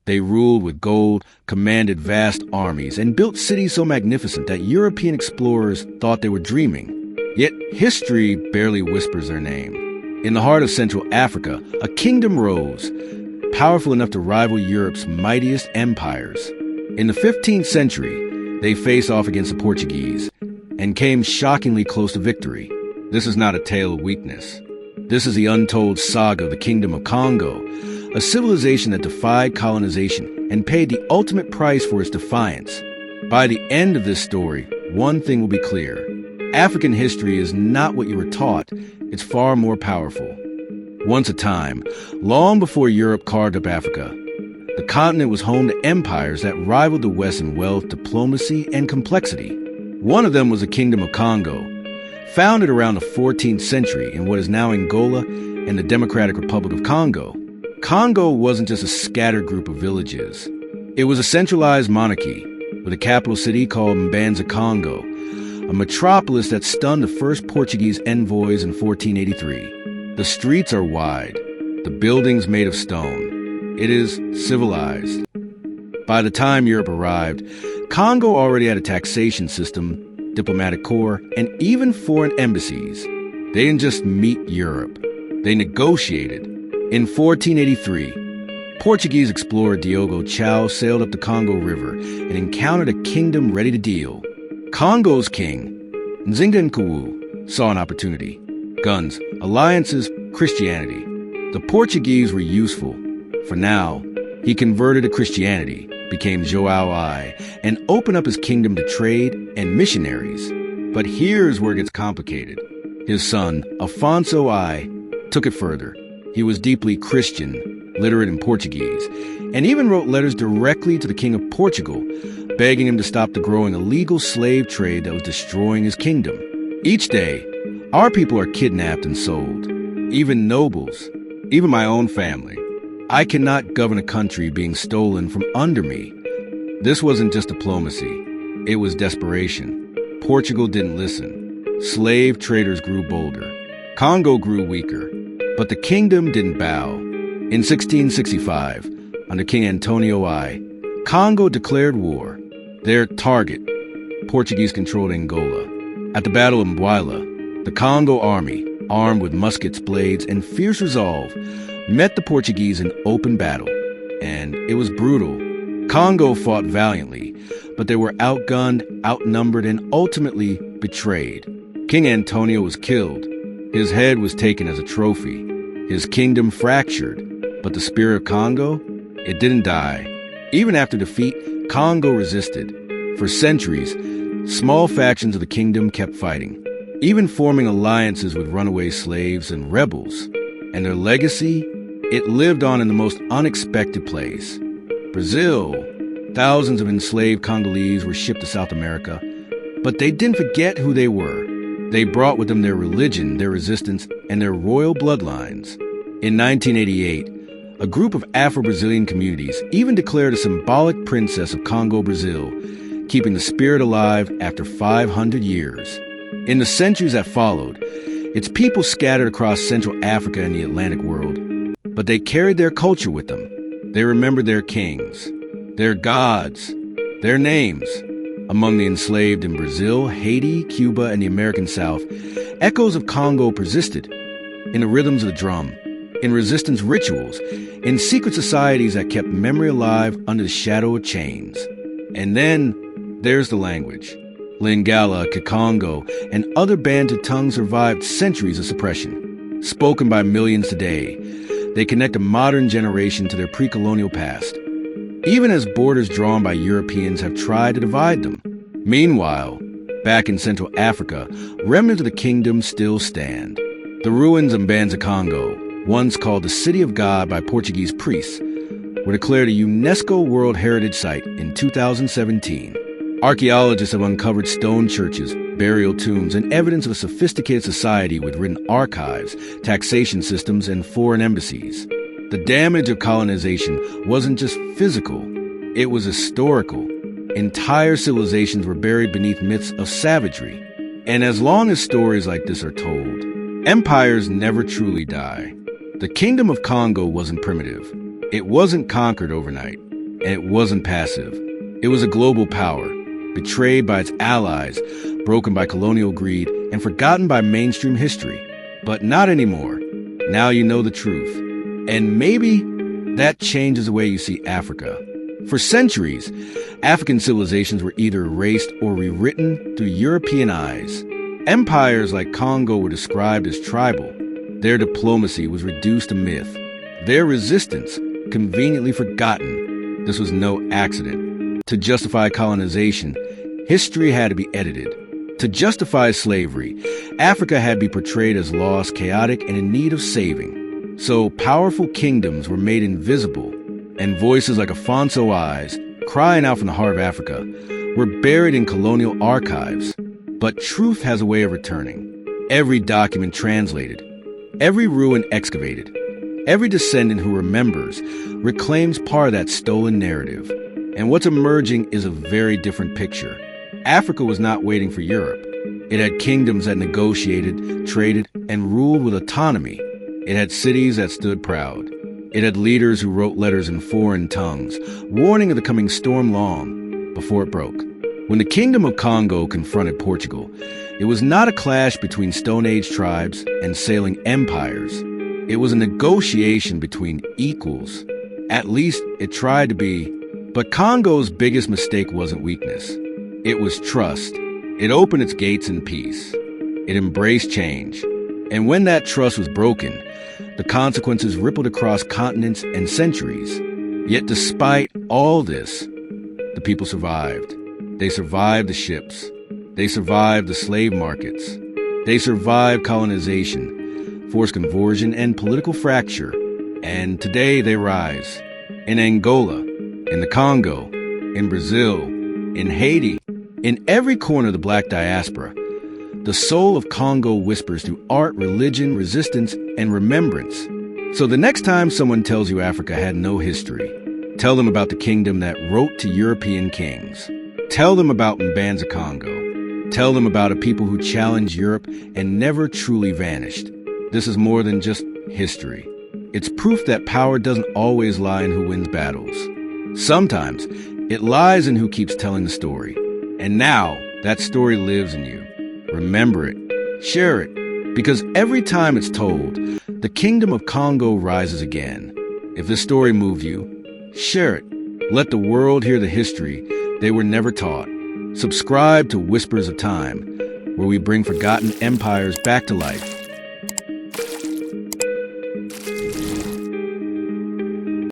They ruled with gold, commanded vast armies, and built cities so magnificent that European explorers thought they were dreaming. Yet history barely whispers their name. In the heart of Central Africa, a kingdom rose, powerful enough to rival Europe's mightiest empires. In the 15th century, they faced off against the Portuguese and came shockingly close to victory. This is not a tale of weakness. This is the untold saga of the Kingdom of Kongo, a civilization that defied colonization and paid the ultimate price for its defiance. By the end of this story, one thing will be clear. African history is not what you were taught. It's far more powerful. Once a time, long before Europe carved up Africa, the continent was home to empires that rivaled the West in wealth, diplomacy, and complexity. One of them was the Kingdom of Kongo, founded around the 14th century in what is now Angola and the Democratic Republic of Congo. Kongo wasn't just a scattered group of villages. It was a centralized monarchy with a capital city called Kongo, a metropolis that stunned the first Portuguese envoys in 1483. The streets are wide, the buildings made of stone. It is civilized. By the time Europe arrived, Kongo already had a taxation system, diplomatic corps, and even foreign embassies. They didn't just meet Europe. They negotiated. In 1483, Portuguese explorer Diogo Chao sailed up the Congo River and encountered a kingdom ready to deal. Congo's king, Nzinga saw an opportunity. Guns, alliances, Christianity. The Portuguese were useful. For now, he converted to Christianity, became João I, and opened up his kingdom to trade and missionaries. But here's where it gets complicated. His son, Afonso I, took it further. He was deeply Christian, literate in Portuguese, and even wrote letters directly to the King of Portugal, begging him to stop the growing illegal slave trade that was destroying his kingdom. Each day, our people are kidnapped and sold. Even nobles, even my own family. I cannot govern a country being stolen from under me. This wasn't just diplomacy. It was desperation. Portugal didn't listen. Slave traders grew bolder. Congo grew weaker. But the kingdom didn't bow. In 1665, under King Antonio I, Congo declared war. Their target, Portuguese-controlled Angola. At the Battle of Mbuila, the Congo army, armed with muskets, blades, and fierce resolve, met the Portuguese in open battle. And it was brutal. Congo fought valiantly, but they were outgunned, outnumbered, and ultimately betrayed. King Antonio was killed. His head was taken as a trophy. His kingdom fractured, but the spirit of Congo, it didn't die. Even after defeat, Congo resisted. For centuries, small factions of the kingdom kept fighting, even forming alliances with runaway slaves and rebels. And their legacy, it lived on in the most unexpected place. Brazil. Thousands of enslaved Congolese were shipped to South America, but they didn't forget who they were. They brought with them their religion, their resistance, and their royal bloodlines. In 1988, a group of Afro-Brazilian communities even declared a symbolic princess of Congo, Brazil, keeping the spirit alive after 500 years. In the centuries that followed, its people scattered across Central Africa and the Atlantic world, but they carried their culture with them. They remembered their kings, their gods, their names. Among the enslaved in Brazil, Haiti, Cuba, and the American South, echoes of Congo persisted in the rhythms of the drum, in resistance rituals, in secret societies that kept memory alive under the shadow of chains. And then there's the language. Lingala, Kikongo, and other Bantu tongues survived centuries of suppression. Spoken by millions today, they connect a modern generation to their pre-colonial past, even as borders drawn by Europeans have tried to divide them. Meanwhile, back in Central Africa, remnants of the kingdom still stand. The ruins of Kongo, once called the City of God by Portuguese priests, were declared a UNESCO World Heritage Site in 2017. Archaeologists have uncovered stone churches, burial tombs, and evidence of a sophisticated society with written archives, taxation systems, and foreign embassies. The damage of colonization wasn't just physical, it was historical. Entire civilizations were buried beneath myths of savagery. And as long as stories like this are told, empires never truly die. The Kingdom of Kongo wasn't primitive. It wasn't conquered overnight. and it wasn't passive. It was a global power, betrayed by its allies, broken by colonial greed, and forgotten by mainstream history. But not anymore. Now you know the truth. And maybe that changes the way you see Africa. For centuries, African civilizations were either erased or rewritten through European eyes. Empires like Congo were described as tribal. Their diplomacy was reduced to myth. Their resistance conveniently forgotten. This was no accident. To justify colonization, history had to be edited. To justify slavery, Africa had to be portrayed as lost, chaotic, and in need of saving. So powerful kingdoms were made invisible, and voices like Afonso Eyes, crying out from the heart of Africa, were buried in colonial archives. But truth has a way of returning. Every document translated, every ruin excavated, every descendant who remembers reclaims part of that stolen narrative. And what's emerging is a very different picture. Africa was not waiting for Europe. It had kingdoms that negotiated, traded, and ruled with autonomy. It had cities that stood proud. It had leaders who wrote letters in foreign tongues, warning of the coming storm long before it broke. When the Kingdom of Kongo confronted Portugal, it was not a clash between Stone Age tribes and sailing empires. It was a negotiation between equals. At least it tried to be. But Congo's biggest mistake wasn't weakness. It was trust. It opened its gates in peace. It embraced change. And when that trust was broken, the consequences rippled across continents and centuries. Yet despite all this, the people survived. They survived the ships. They survived the slave markets. They survived colonization, forced conversion, and political fracture. And today they rise. In Angola, in the Congo, in Brazil, in Haiti, in every corner of the Black diaspora, the soul of Congo whispers through art, religion, resistance, and remembrance. So the next time someone tells you Africa had no history, tell them about the kingdom that wrote to European kings. Tell them about Mbanza Congo. Tell them about a people who challenged Europe and never truly vanished. This is more than just history. It's proof that power doesn't always lie in who wins battles. Sometimes it lies in who keeps telling the story. And now that story lives in you. Remember it. Share it. Because every time it's told, the Kingdom of Kongo rises again. If this story moved you, share it. Let the world hear the history they were never taught. Subscribe to Whispers of Time, where we bring forgotten empires back to life.